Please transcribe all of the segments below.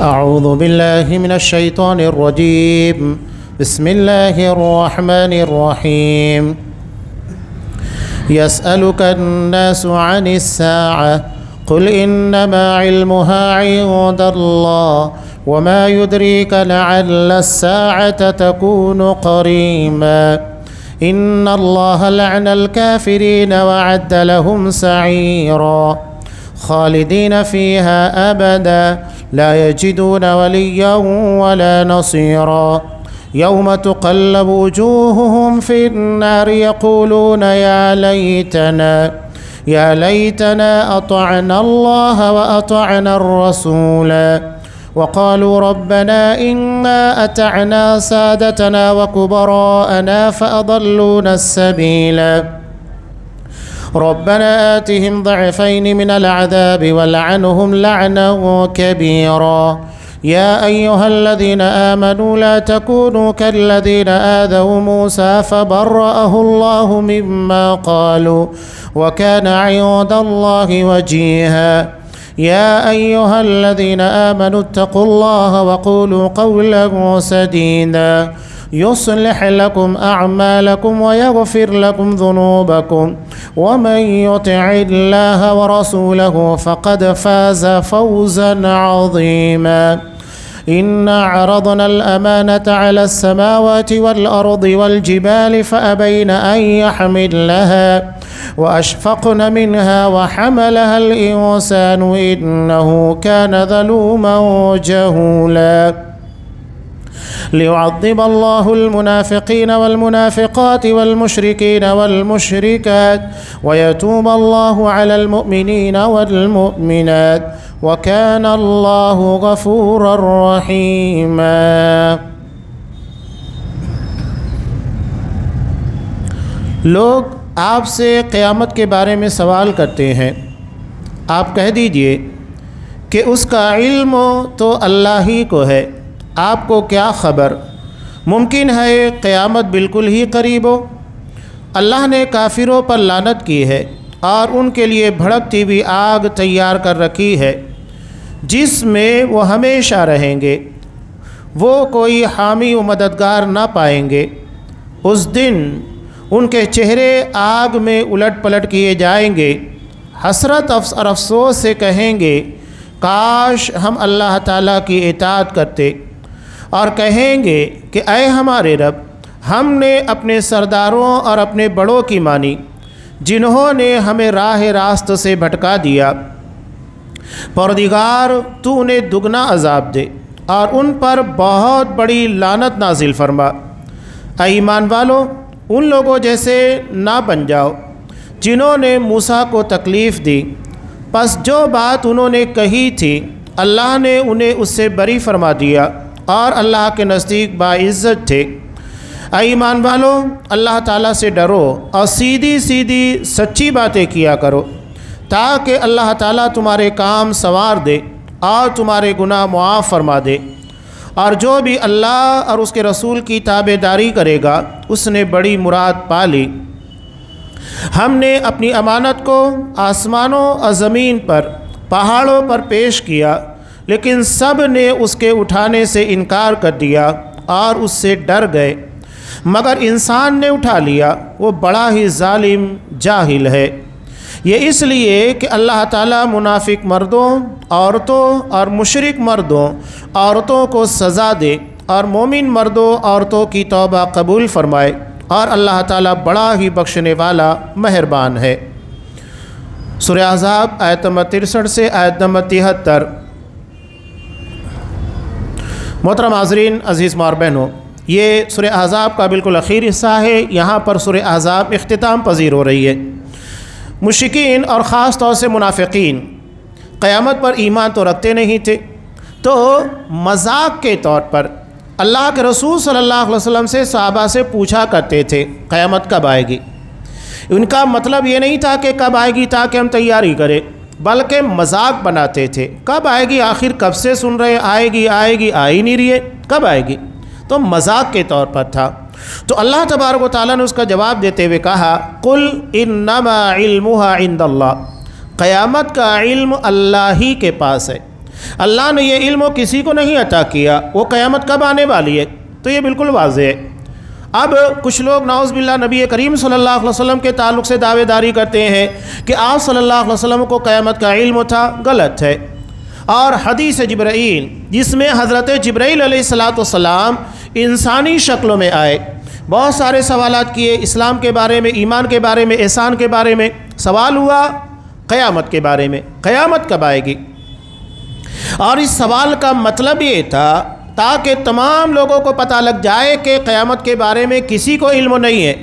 أعوذ بالله من الشيطان الرجيم. بسم الله الرحمن الرحيم. يسألك الناس عن الساعة قل إنما علمها عند الله وما يدريك لعل الساعة تكون قريبا إن الله لعن الكافرين وأعد لهم سعيرا خالدين فيها أبدا لا يجدون وليا ولا نصيرا يوم تقلب وجوههم في النار يقولون يا ليتنا أطعنا الله وأطعنا الرسول وقالوا ربنا إنا أطعنا سادتنا وكبراءنا فأضلونا السبيل ربنا آتهم ضعفين من العذاب والعنهم لعنا كبيرا يا أيها الذين آمنوا لا تكونوا كالذين آذوا موسى فبرأه الله مما قالوا وكان عند الله وجيها يا أيها الذين آمنوا اتقوا الله وقولوا قولا سديدا يصلح لكم أعمالكم ويغفر لكم ذنوبكم ومن يطع الله ورسوله فقد فاز فوزا عظيما إنا عرضنا الأمانة على السماوات والأرض والجبال فأبين أن يحملنها وأشفقن منها وحملها الإنسان إنه كان ظلوما جهولا ليعذب الله المنافقين والمنافقات والمشركين والمشركات ويتوب الله على المؤمنين والمؤمنات وكان الله غفورا رحيما. لوگ آپ سے قیامت کے بارے میں سوال کرتے ہیں، آپ کہہ دیجئے کہ اس کا علم تو اللہ ہی کو ہے، آپ کو کیا خبر؟ ممکن ہے قیامت بالکل ہی قریب ہو۔ اللہ نے کافروں پر لعنت کی ہے اور ان کے لیے بھڑکتی ہوئی آگ تیار کر رکھی ہے جس میں وہ ہمیشہ رہیں گے، وہ کوئی حامی و مددگار نہ پائیں گے۔ اس دن ان کے چہرے آگ میں الٹ پلٹ کیے جائیں گے، حسرت اور افسوس سے کہیں گے کاش ہم اللہ تعالیٰ کی اطاعت کرتے، اور کہیں گے کہ اے ہمارے رب، ہم نے اپنے سرداروں اور اپنے بڑوں کی مانی جنہوں نے ہمیں راہ راست سے بھٹکا دیا۔ پروردگار تو انہیں دگنا عذاب دے اور ان پر بہت بڑی لعنت نازل فرما۔ اے ایمان والو، ان لوگوں جیسے نہ بن جاؤ جنہوں نے موسیٰ کو تکلیف دی، پس جو بات انہوں نے کہی تھی اللہ نے انہیں اس سے بری فرما دیا اور اللہ کے نزدیک باعزت تھے۔ اے ایمان والو، اللہ تعالیٰ سے ڈرو اور سیدھی سیدھی سچی باتیں کیا کرو تاکہ اللہ تعالیٰ تمہارے کام سنوار دے اور تمہارے گناہ معاف فرما دے، اور جو بھی اللہ اور اس کے رسول کی تابعداری کرے گا اس نے بڑی مراد پا لی۔ ہم نے اپنی امانت کو آسمانوں اور زمین پر، پہاڑوں پر پیش کیا، لیکن سب نے اس کے اٹھانے سے انکار کر دیا اور اس سے ڈر گئے، مگر انسان نے اٹھا لیا، وہ بڑا ہی ظالم جاہل ہے۔ یہ اس لیے کہ اللہ تعالیٰ منافق مردوں، عورتوں اور مشرک مردوں، عورتوں کو سزا دے اور مومن مردوں، عورتوں کی توبہ قبول فرمائے، اور اللہ تعالیٰ بڑا ہی بخشنے والا مہربان ہے۔ سورہ احزاب آیت نمبر 63 سے آیت نمبر 73۔ محترم حاضرین، عزیز ماں اور بہنوں، یہ سورہ احزاب کا بالکل اخیر حصہ ہے۔ یہاں پر سورہ احزاب اختتام پذیر ہو رہی ہے۔ مشرکین اور خاص طور سے منافقین قیامت پر ایمان تو رکھتے نہیں تھے، تو مذاق کے طور پر اللہ کے رسول صلی اللہ علیہ وسلم سے صحابہ سے پوچھا کرتے تھے قیامت کب آئے گی۔ ان کا مطلب یہ نہیں تھا کہ کب آئے گی تاکہ ہم تیاری کریں، بلکہ مذاق بناتے تھے، کب آئے گی، آخر کب سے سن رہے، آئے گی آ ہی نہیں رہی ہے، کب آئے گی، تو مذاق کے طور پر تھا۔ تو اللہ تبارک و تعالیٰ نے اس کا جواب دیتے ہوئے کہا قل انما علمها عند اللہ، قیامت کا علم اللہ ہی کے پاس ہے۔ اللہ نے یہ علم کسی کو نہیں عطا کیا، وہ قیامت کب آنے والی ہے، تو یہ بالکل واضح ہے۔ اب کچھ لوگ نعوذ باللہ نبی کریم صلی اللہ علیہ وسلم کے تعلق سے دعوے داری کرتے ہیں کہ آپ صلی اللہ علیہ وسلم کو قیامت کا علم تھا، غلط ہے۔ اور حدیث جبرائیل جس میں حضرت جبرائیل علیہ السلام انسانی شکلوں میں آئے، بہت سارے سوالات کیے، اسلام کے بارے میں، ایمان کے بارے میں، احسان کے بارے میں، سوال ہوا قیامت کے بارے میں، قیامت کب آئے گی۔ اور اس سوال کا مطلب یہ تھا تاکہ تمام لوگوں کو پتہ لگ جائے کہ قیامت کے بارے میں کسی کو علم نہیں ہے،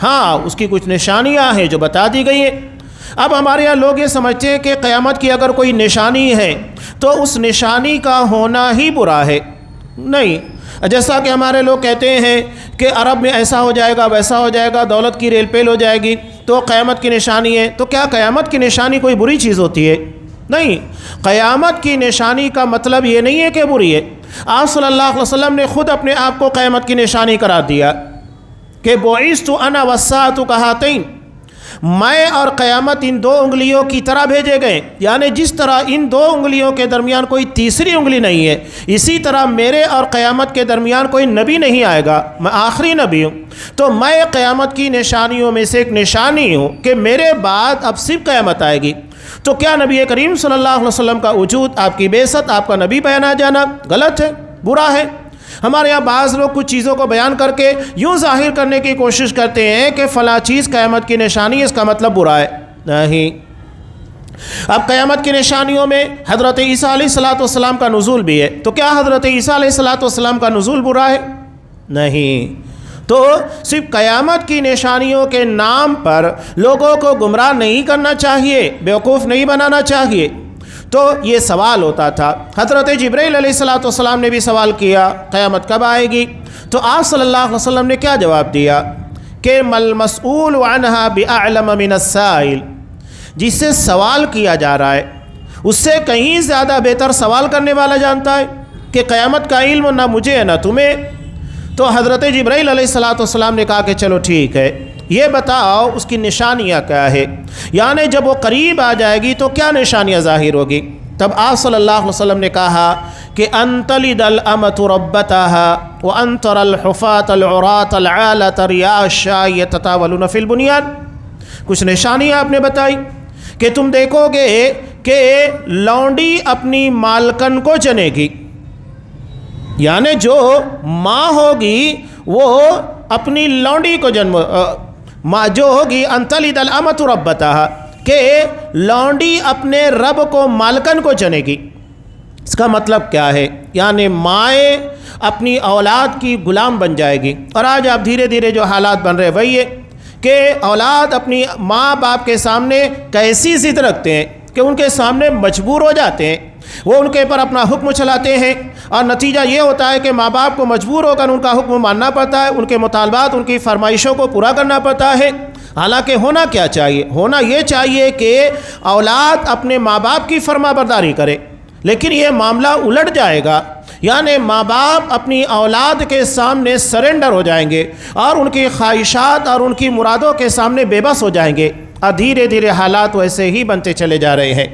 ہاں اس کی کچھ نشانیاں ہیں جو بتا دی گئی ہیں۔ اب ہمارے یہاں لوگ یہ سمجھتے ہیں کہ قیامت کی اگر کوئی نشانی ہے تو اس نشانی کا ہونا ہی برا ہے، نہیں۔ جیسا کہ ہمارے لوگ کہتے ہیں کہ عرب میں ایسا ہو جائے گا، ویسا ہو جائے گا، دولت کی ریل پیل ہو جائے گی تو قیامت کی نشانی ہے، تو کیا قیامت کی نشانی کوئی بری چیز ہوتی ہے؟ نہیں، قیامت کی نشانی کا مطلب یہ نہیں ہے کہ بری ہے۔ آپ صلی اللہ علیہ وسلم نے خود اپنے آپ کو قیامت کی نشانی قرار دیا کہ بعثت انا والساعۃ کہاتین، میں اور قیامت ان دو انگلیوں کی طرح بھیجے گئے، یعنی جس طرح ان دو انگلیوں کے درمیان کوئی تیسری انگلی نہیں ہے، اسی طرح میرے اور قیامت کے درمیان کوئی نبی نہیں آئے گا، میں آخری نبی ہوں، تو میں قیامت کی نشانیوں میں سے ایک نشانی ہوں کہ میرے بعد اب صرف قیامت آئے گی۔ تو کیا نبی کریم صلی اللہ علیہ وسلم کا وجود، آپ کی بعثت، آپ کا نبی بنا جانا غلط ہے، برا ہے؟ ہمارے یہاں بعض لوگ کچھ چیزوں کو بیان کر کے یوں ظاہر کرنے کی کوشش کرتے ہیں کہ فلاں چیز قیامت کی نشانی ہے، اس کا مطلب برا ہے، نہیں۔ اب قیامت کی نشانیوں میں حضرت عیسیٰ علیہ السلام کا نزول بھی ہے، تو کیا حضرت عیسیٰ علیہ السلام کا نزول برا ہے؟ نہیں۔ تو صرف قیامت کی نشانیوں کے نام پر لوگوں کو گمراہ نہیں کرنا چاہیے، بیوقوف نہیں بنانا چاہیے۔ تو یہ سوال ہوتا تھا، حضرت جبرائیل علیہ السلام نے بھی سوال کیا قیامت کب آئے گی، تو آپ صلی اللہ علیہ وسلم نے کیا جواب دیا کہ مل مسئول عنہا بأعلم من السائل، جس سے سوال کیا جا رہا ہے اس سے کہیں زیادہ بہتر سوال کرنے والا جانتا ہے کہ قیامت کا علم نہ مجھے ہے نہ تمہیں۔ تو حضرت جبرائیل علیہ السلام نے کہا کہ چلو ٹھیک ہے، یہ بتاؤ اس کی نشانیاں کیا ہے، یعنی جب وہ قریب آ جائے گی تو کیا نشانیاں ظاہر ہوگی۔ تب آپ صلی اللہ علیہ وسلم نے کہا کہ ان تلد الامۃ ربتها وان ترى الحفاة العراة العالة رعاء الشاة يتطاولون في البنيان۔ کچھ نشانیاں آپ نے بتائی کہ تم دیکھو گے کہ لونڈی اپنی مالکن کو جنے گی، یعنی جو ماں ہوگی وہ اپنی لونڈی کو جنم، ماں جو ہوگی ان تلد الامۃ ربتها، کہ لونڈی اپنے رب کو مالکن کو جنے گی۔ اس کا مطلب کیا ہے؟ یعنی مائیں اپنی اولاد کی غلام بن جائے گی، اور آج آپ دھیرے دھیرے جو حالات بن رہے وہی ہے کہ اولاد اپنی ماں باپ کے سامنے کیسی ضد رکھتے ہیں کہ ان کے سامنے مجبور ہو جاتے ہیں، وہ ان کے پر اپنا حکم چلاتے ہیں، اور نتیجہ یہ ہوتا ہے کہ ماں باپ کو مجبور ہو کر ان کا حکم ماننا پڑتا ہے، ان کے مطالبات، ان کی فرمائشوں کو پورا کرنا پڑتا ہے۔ حالانکہ ہونا کیا چاہیے؟ ہونا یہ چاہیے کہ اولاد اپنے ماں باپ کی فرما برداری کرے، لیکن یہ معاملہ الٹ جائے گا، یعنی ماں باپ اپنی اولاد کے سامنے سرنڈر ہو جائیں گے اور ان کی خواہشات اور ان کی مرادوں کے سامنے بے بس ہو جائیں گے، اور دھیرے دھیرے حالات ویسے ہی بنتے چلے جا رہے ہیں۔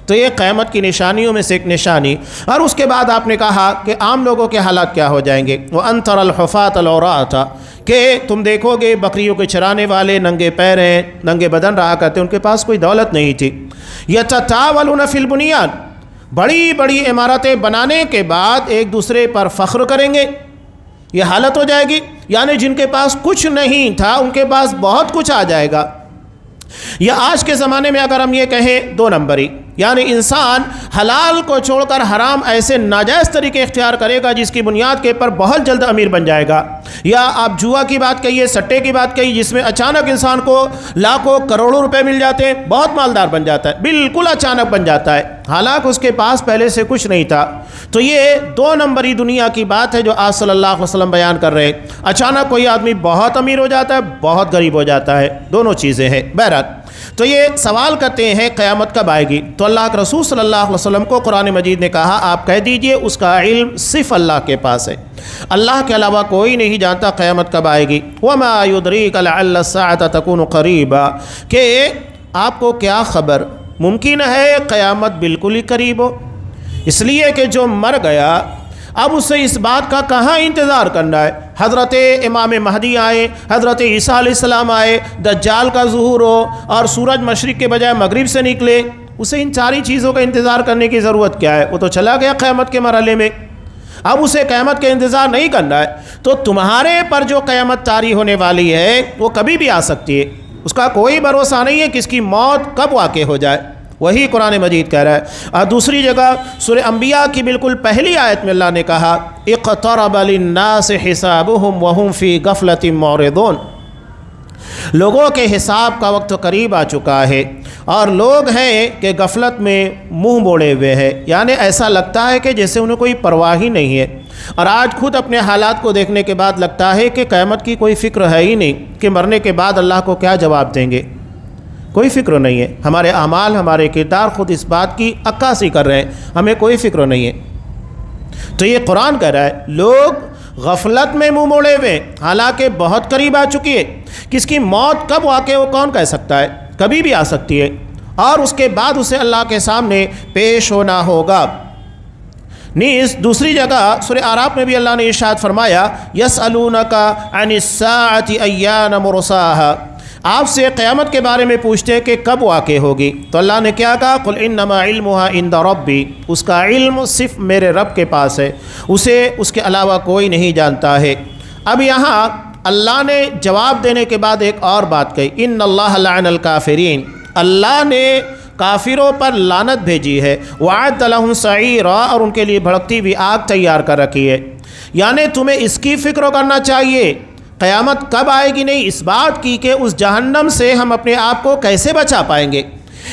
تو یہ قیامت کی نشانیوں میں سے ایک نشانی۔ اور اس کے بعد آپ نے کہا کہ عام لوگوں کے حالات کیا ہو جائیں گے، وَأَن تَرَى الْحُفَاةَ الْعُرَاةَ، کہ تم دیکھو گے بکریوں کے چرانے والے ننگے پیر ہیں، ننگے بدن رہا کرتے، ان کے پاس کوئی دولت نہیں تھی، يَتَطَاوَلُونَ فِي الْبُنْيَانِ، بڑی بڑی عمارتیں بنانے کے بعد ایک دوسرے پر فخر کریں گے، یہ حالت ہو جائے گی، یعنی جن کے پاس کچھ نہیں تھا ان کے پاس بہت کچھ آ جائے گا۔ یا آج کے زمانے میں اگر ہم یہ کہیں دو نمبری، یعنی انسان حلال کو چھوڑ کر حرام ایسے ناجائز طریقے اختیار کرے گا جس کی بنیاد کے پر بہت جلد امیر بن جائے گا۔ یا آپ جوا کی بات کہیے، سٹے کی بات کہیے، جس میں اچانک انسان کو لاکھوں کروڑوں روپے مل جاتے ہیں، بہت مالدار بن جاتا ہے، بالکل اچانک بن جاتا ہے، حالانکہ اس کے پاس پہلے سے کچھ نہیں تھا۔ تو یہ دو نمبری دنیا کی بات ہے جو آپ صلی اللہ علیہ وسلم بیان کر رہے ہیں۔ اچانک کوئی آدمی بہت امیر ہو جاتا ہے، بہت غریب ہو جاتا ہے، دونوں چیزیں ہیں۔ بہرحال تو یہ سوال کرتے ہیں قیامت کب آئے گی، تو اللہ کے رسول صلی اللہ علیہ وسلم کو قرآن مجید نے کہا آپ کہہ دیجئے اس کا علم صرف اللہ کے پاس ہے، اللہ کے علاوہ کوئی نہیں جانتا قیامت کب آئے گی۔ وَمَا يُدْرِيكَ لَعَلَّ السَّاعَةَ تَكُونُ قَرِيبًا، کہ آپ کو کیا خبر، ممکن ہے قیامت بالکل ہی قریب ہو، اس لیے کہ جو مر گیا اب اسے اس بات کا کہاں انتظار کرنا ہے؟ حضرت امام مہدی آئے، حضرت عیسیٰ علیہ السلام آئے، دجال کا ظہور ہو اور سورج مشرق کے بجائے مغرب سے نکلے، اسے ان ساری چیزوں کا انتظار کرنے کی ضرورت کیا ہے؟ وہ تو چلا گیا قیامت کے مرحلے میں، اب اسے قیامت کا انتظار نہیں کرنا ہے۔ تو تمہارے پر جو قیامت طاری ہونے والی ہے وہ کبھی بھی آ سکتی ہے، اس کا کوئی بھروسہ نہیں ہے کہ اس کی موت کب واقع ہو جائے، وہی قرآن مجید کہہ رہا ہے۔ اور دوسری جگہ سورہ انبیاء کی بالکل پہلی آیت میں اللہ نے کہا اقترب للناس حسابهم وهم فی غفلۃ معرضون، لوگوں کے حساب کا وقت قریب آ چکا ہے اور لوگ ہیں کہ غفلت میں منہ موڑے ہوئے ہیں، یعنی ایسا لگتا ہے کہ جیسے انہیں کوئی پرواہ ہی نہیں ہے، اور آج خود اپنے حالات کو دیکھنے کے بعد لگتا ہے کہ قیامت کی کوئی فکر ہے ہی نہیں کہ مرنے کے بعد اللہ کو کیا جواب دیں گے، کوئی فکر نہیں ہے۔ ہمارے اعمال، ہمارے کردار خود اس بات کی عکاسی کر رہے ہیں، ہمیں کوئی فکر نہیں ہے۔ تو یہ قرآن کہہ رہا ہے لوگ غفلت میں منہ موڑے ہوئے، حالانکہ بہت قریب آ چکی ہے۔ کس کی موت کب واقع ہو کون کہہ سکتا ہے؟ کبھی بھی آ سکتی ہے، اور اس کے بعد اسے اللہ کے سامنے پیش ہونا ہوگا۔ نیز دوسری جگہ سورہ اعراف میں بھی اللہ نے ارشاد فرمایا یسألونک عن الساعۃ ایان مرساہا، آپ سے قیامت کے بارے میں پوچھتے ہیں کہ کب واقع ہوگی، تو اللہ نے کیا کہا قل انما علمها عند ربی، اس کا علم صرف میرے رب کے پاس ہے، اسے اس کے علاوہ کوئی نہیں جانتا ہے۔ اب یہاں اللہ نے جواب دینے کے بعد ایک اور بات کہی ان اللہ لعن الکافرین، اللہ نے کافروں پر لعنت بھیجی ہے، وَأَعَدَّ لَهُمْ سَعِيرًا، اور ان کے لیے بھڑکتی ہوئی آگ تیار کر رکھی ہے۔ یعنی تمہیں اس کی فکر کرنا چاہیے قیامت کب آئے گی، نہیں اس بات کی کہ اس جہنم سے ہم اپنے آپ کو کیسے بچا پائیں گے،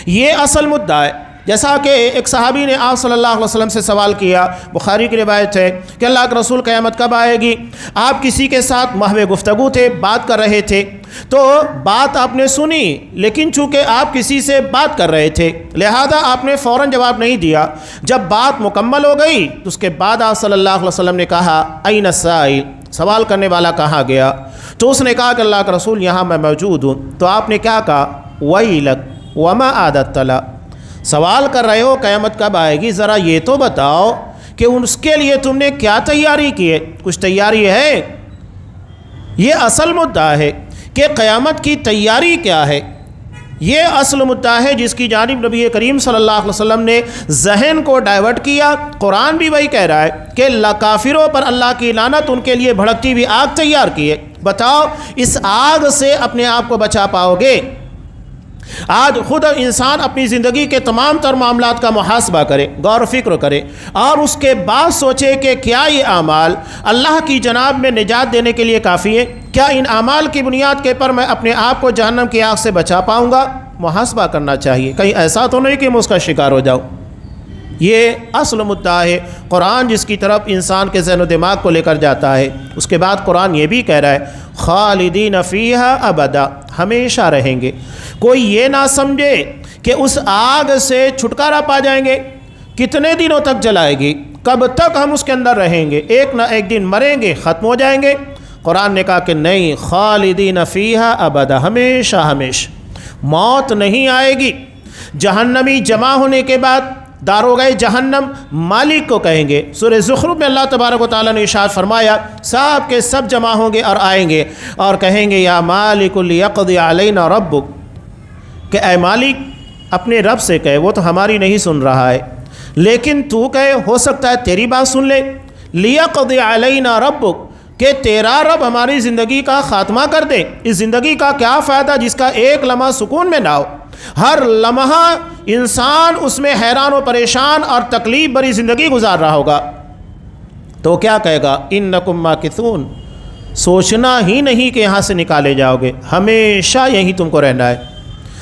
یہ اصل مدعا ہے۔ جیسا کہ ایک صحابی نے آپ صلی اللہ علیہ وسلم سے سوال کیا، بخاری کی روایت ہے کہ اللہ کے رسول قیامت کب آئے گی؟ آپ کسی کے ساتھ محو گفتگو تھے، بات کر رہے تھے، تو بات آپ نے سنی، لیکن چونکہ آپ کسی سے بات کر رہے تھے لہذا آپ نے فوراً جواب نہیں دیا۔ جب بات مکمل ہو گئی تو اس کے بعد آپ صلی اللہ علیہ وسلم نے کہا این السائل، سوال کرنے والا کہاں گیا؟ تو اس نے کہا کہ اللہ کا رسول یہاں میں موجود ہوں۔ تو آپ نے کیا کہا ویلک وما عادت تلا، سوال کر رہے ہو قیامت کب آئے گی، ذرا یہ تو بتاؤ کہ اس کے لیے تم نے کیا تیاری کی ہے، کچھ تیاری ہے؟ یہ اصل مدعا ہے کہ قیامت کی تیاری کیا ہے، یہ اصل مدعا ہے جس کی جانب نبی کریم صلی اللہ علیہ وسلم نے ذہن کو ڈائیورٹ کیا۔ قرآن بھی وہی کہہ رہا ہے کہ کافروں پر اللہ کی لعنت، ان کے لیے بھڑکتی ہوئی آگ تیار کی ہے۔ بتاؤ اس آگ سے اپنے آپ کو بچا پاؤ گے؟ آج خود انسان اپنی زندگی کے تمام تر معاملات کا محاسبہ کرے، غور و فکر کرے، اور اس کے بعد سوچے کہ کیا یہ اعمال اللہ کی جناب میں نجات دینے کے لیے کافی ہیں؟ کیا ان اعمال کی بنیاد کے پر میں اپنے آپ کو جہنم کی آگ سے بچا پاؤں گا؟ محاسبہ کرنا چاہیے، کہیں ایسا تو نہیں کہ میں اس کا شکار ہو جاؤں۔ یہ اصل مدعا ہے قرآن جس کی طرف انسان کے ذہن و دماغ کو لے کر جاتا ہے۔ اس کے بعد قرآن یہ بھی کہہ رہا ہے خالدین فیہا ابدا، ہمیشہ رہیں گے۔ کوئی یہ نہ سمجھے کہ اس آگ سے چھٹکارا پا جائیں گے، کتنے دنوں تک جلائے گی، کب تک ہم اس کے اندر رہیں گے، ایک نہ ایک دن مریں گے، ختم ہو جائیں گے۔ قرآن نے کہا کہ نہیں، خالدین فیہا ابدا، ہمیشہ ہمیشہ، موت نہیں آئے گی۔ جہنمی جمع ہونے کے بعد داروغہ جہنم مالک کو کہیں گے، سورہ زخرف میں اللہ تبارک و تعالیٰ نے ارشاد فرمایا سب کے سب جمع ہوں گے اور آئیں گے اور کہیں گے یا مالک لیقضی علینا ربک، کہ اے مالک اپنے رب سے کہے، وہ تو ہماری نہیں سن رہا ہے لیکن تو کہے، ہو سکتا ہے تیری بات سن لے۔ لیقضی علینا ربک، کہ تیرا رب ہماری زندگی کا خاتمہ کر دے۔ اس زندگی کا کیا فائدہ جس کا ایک لمحہ سکون میں نہ ہو، ہر لمحہ انسان اس میں حیران و پریشان اور تکلیف بری زندگی گزار رہا ہوگا۔ تو کیا کہے گا انکم ماکثون، سوچنا ہی نہیں کہ یہاں سے نکالے جاؤ گے، ہمیشہ یہیں تم کو رہنا ہے۔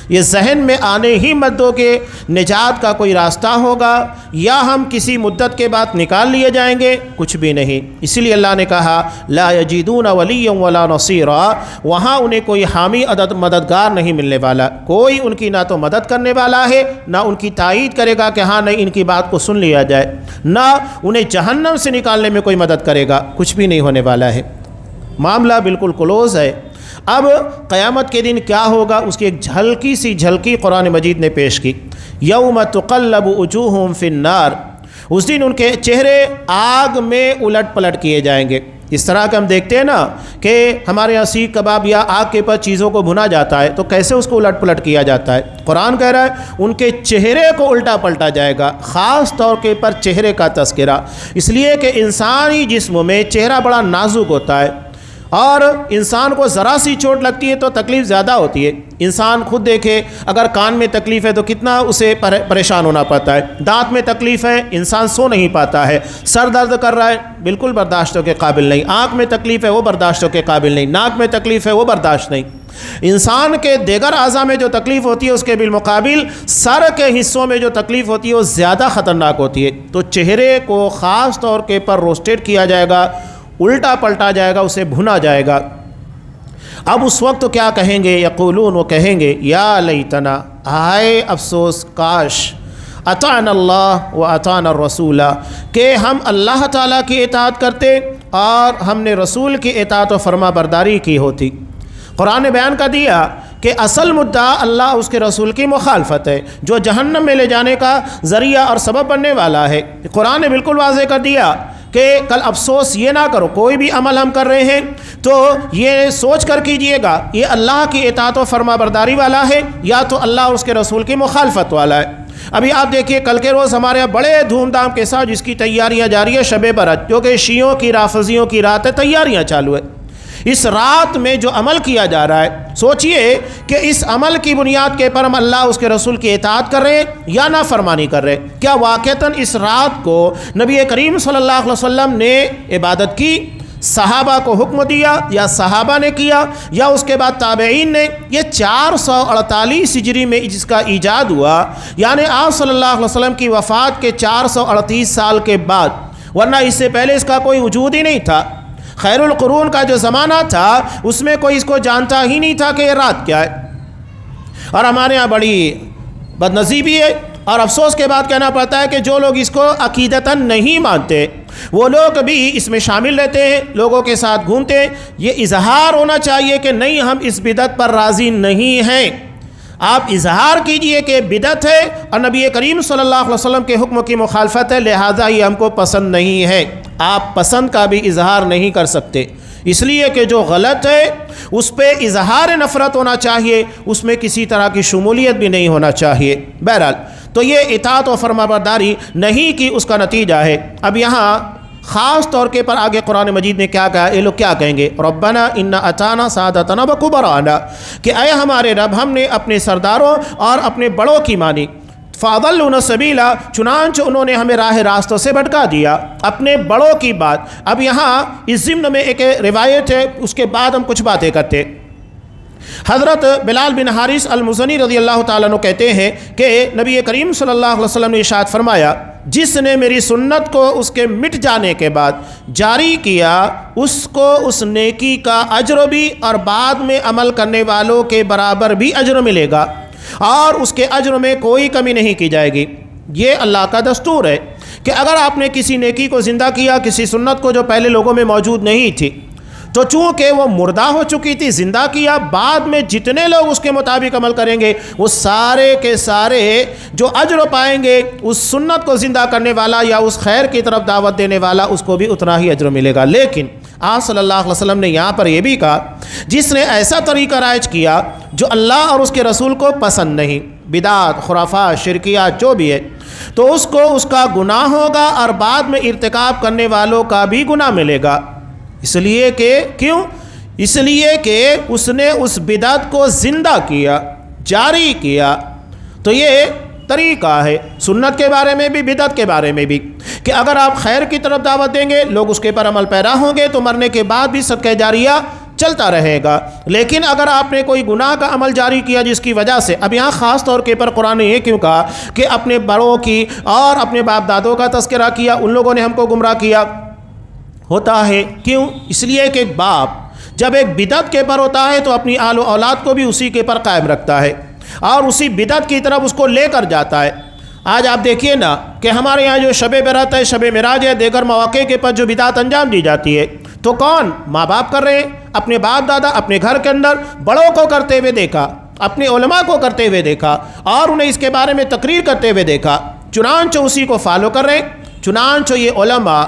یہ ذہن میں آنے ہی مت دو کہ نجات کا کوئی راستہ ہوگا یا ہم کسی مدت کے بعد نکال لیے جائیں گے، کچھ بھی نہیں۔ اسی لیے اللہ نے کہا لا یجدون ولیا ولا نصیرا، وہاں انہیں کوئی حامی مددگار نہیں ملنے والا، کوئی ان کی نہ تو مدد کرنے والا ہے، نہ ان کی تائید کرے گا کہ ہاں نہیں ان کی بات کو سن لیا جائے، نہ انہیں جہنم سے نکالنے میں کوئی مدد کرے گا، کچھ بھی نہیں ہونے والا ہے۔ معاملہ بالکل کلوز ہے۔ اب قیامت کے دن کیا ہوگا اس کی ایک ہلکی سی جھلکی قرآن مجید نے پیش کی۔ یوم تقلب وجوہہم فی النار، اس دن ان کے چہرے آگ میں الٹ پلٹ کیے جائیں گے۔ اس طرح کہ ہم دیکھتے ہیں نا کہ ہمارے یہاں سیخ کباب یا آگ کے پر چیزوں کو بھنا جاتا ہے تو کیسے اس کو الٹ پلٹ کیا جاتا ہے۔ قرآن کہہ رہا ہے ان کے چہرے کو الٹا پلٹا جائے گا، خاص طور کے پر چہرے کا تذکرہ، اس لیے کہ انسانی جسم میں چہرہ بڑا نازک ہوتا ہے اور انسان کو ذرا سی چوٹ لگتی ہے تو تکلیف زیادہ ہوتی ہے۔ انسان خود دیکھے، اگر کان میں تکلیف ہے تو کتنا اسے پریشان ہونا پڑتا ہے، دانت میں تکلیف ہے انسان سو نہیں پاتا ہے، سر درد کر رہا ہے بالکل برداشتوں کے قابل نہیں، آنکھ میں تکلیف ہے وہ برداشتوں کے قابل نہیں، ناک میں تکلیف ہے وہ برداشت نہیں۔ انسان کے دیگر اعضاء میں جو تکلیف ہوتی ہے اس کے بالمقابل سر کے حصوں میں جو تکلیف ہوتی ہے وہ زیادہ خطرناک ہوتی ہے۔ تو چہرے کو خاص طور کے پر روسٹیٹ کیا جائے گا، الٹا پلٹا جائے گا، اسے بھنا جائے گا۔ اب اس وقت کیا کہیں گے؟ یقولون، وہ کہیں گے یا لیتنا، ہائے افسوس، کاش، اطعنا اللہ و اطعنا الرسول، کہ ہم اللہ تعالیٰ کی اطاعت کرتے اور ہم نے رسول کی اطاعت و فرما برداری کی ہوتی۔ قرآن نے بیان کر دیا کہ اصل مدعا اللہ اس کے رسول کی مخالفت ہے، جو جہنم میں لے جانے کا ذریعہ اور سبب بننے والا ہے۔ قرآن نے بالکل واضح کر دیا کہ کل افسوس یہ نہ کرو، کوئی بھی عمل ہم کر رہے ہیں تو یہ سوچ کر کیجئے گا یہ اللہ کی اطاعت و فرما برداری والا ہے یا تو اللہ اور اس کے رسول کی مخالفت والا ہے۔ ابھی آپ دیکھیے کل کے روز ہمارے یہاں بڑے دھوم دھام کے ساتھ جس کی تیاریاں جاری ہے شب برات، جو کہ شیعوں کی رافضیوں کی رات ہے، تیاریاں چالو ہے۔ اس رات میں جو عمل کیا جا رہا ہے، سوچئے کہ اس عمل کی بنیاد کے پر ہم اللہ اس کے رسول کی اطاعت کر رہے ہیں یا نافرمانی کر رہے ہیں۔ کیا واقعتاً اس رات کو نبی کریم صلی اللہ علیہ وسلم نے عبادت کی، صحابہ کو حکم دیا یا صحابہ نے کیا یا اس کے بعد تابعین نے؟ یہ 448 ہجری میں جس کا ایجاد ہوا، یعنی آپ صلی اللہ علیہ وسلم کی وفات کے 438 سال کے بعد، ورنہ اس سے پہلے اس کا کوئی وجود ہی نہیں تھا۔ خیر القرون کا جو زمانہ تھا اس میں کوئی اس کو جانتا ہی نہیں تھا کہ یہ رات کیا ہے۔ اور ہمارے ہاں بڑی بدنصیبی ہے اور افسوس کے بعد کہنا پڑتا ہے کہ جو لوگ اس کو عقیدتاً نہیں مانتے وہ لوگ بھی اس میں شامل رہتے ہیں، لوگوں کے ساتھ گھومتے ہیں۔ یہ اظہار ہونا چاہیے کہ نہیں، ہم اس بدعت پر راضی نہیں ہیں۔ آپ اظہار کیجئے کہ بدعت ہے اور نبی کریم صلی اللہ علیہ وسلم کے حکم کی مخالفت ہے، لہذا یہ ہم کو پسند نہیں ہے۔ آپ پسند کا بھی اظہار نہیں کر سکتے، اس لیے کہ جو غلط ہے اس پہ اظہار نفرت ہونا چاہیے، اس میں کسی طرح کی شمولیت بھی نہیں ہونا چاہیے۔ بہرحال تو یہ اطاعت و فرما برداری نہیں کی اس کا نتیجہ ہے۔ اب یہاں خاص طور کے پر آگے قرآن مجید نے کیا کہا؟ یہ لوگ کیا کہیں گے؟ ربنا ان اطعنا سادتنا و کبراءنا، کہ اے ہمارے رب ہم نے اپنے سرداروں اور اپنے بڑوں کی مانی، فاضلونا سبیلا، چنانچہ انہوں نے ہمیں راہ راستوں سے بھٹکا دیا، اپنے بڑوں کی بات۔ اب یہاں اس ضمن میں ایک روایت ہے، اس کے بعد ہم کچھ باتیں کرتے۔ حضرت بلال بن حارث المزنی رضی اللہ تعالیٰ عنہ کہتے ہیں کہ نبی کریم صلی اللہ علیہ وسلم نے ارشاد فرمایا، جس نے میری سنت کو اس کے مٹ جانے کے بعد جاری کیا اس کو اس نیکی کا اجر بھی اور بعد میں عمل کرنے والوں کے برابر بھی اجر ملے گا اور اس کے اجر میں کوئی کمی نہیں کی جائے گی۔ یہ اللہ کا دستور ہے کہ اگر آپ نے کسی نیکی کو زندہ کیا، کسی سنت کو جو پہلے لوگوں میں موجود نہیں تھی، تو چونکہ وہ مردہ ہو چکی تھی، زندہ کیا، بعد میں جتنے لوگ اس کے مطابق عمل کریں گے وہ سارے کے سارے جو اجر پائیں گے، اس سنت کو زندہ کرنے والا یا اس خیر کی طرف دعوت دینے والا اس کو بھی اتنا ہی اجر ملے گا۔ لیکن آپ صلی اللہ علیہ وسلم نے یہاں پر یہ بھی کہا، جس نے ایسا طریقہ رائج کیا جو اللہ اور اس کے رسول کو پسند نہیں، بدعات، خرافات، شرکیات جو بھی ہے، تو اس کو اس کا گناہ ہوگا اور بعد میں ارتکاب کرنے والوں کا بھی گناہ ملے گا۔ اس لیے کہ کیوں؟ اس لیے کہ اس نے اس بدعت کو زندہ کیا، جاری کیا۔ تو یہ طریقہ ہے سنت کے بارے میں بھی، بدعت کے بارے میں بھی، کہ اگر آپ خیر کی طرف دعوت دیں گے، لوگ اس کے پر عمل پیرا ہوں گے تو مرنے کے بعد بھی صدقہ جاریہ چلتا رہے گا۔ لیکن اگر آپ نے کوئی گناہ کا عمل جاری کیا جس کی وجہ سے، اب یہاں خاص طور کے پر قرآن نے یہ کیوں کہا کہ اپنے بڑوں کی اور اپنے باپ دادوں کا تذکرہ کیا، ان لوگوں نے ہم کو گمراہ کیا ہوتا ہے، کیوں؟ اس لیے کہ ایک باپ جب ایک بدعت کے پر ہوتا ہے تو اپنی آل و اولاد کو بھی اسی کے پر قائم رکھتا ہے اور اسی بدعت کی طرف اس کو لے کر جاتا ہے۔ آج آپ دیکھیے نا کہ ہمارے یہاں جو شب برات ہے، شب معراج ہے، دیگر مواقع کے پر جو بدعت انجام دی جاتی ہے، تو کون؟ ماں باپ کر رہے ہیں، اپنے باپ دادا اپنے گھر کے اندر بڑوں کو کرتے ہوئے دیکھا، اپنے علماء کو کرتے ہوئے دیکھا اور انہیں اس کے بارے میں تقریر کرتے ہوئے دیکھا، چنانچہ اسی کو فالو کر رہے ہیں۔ چنانچہ یہ علماء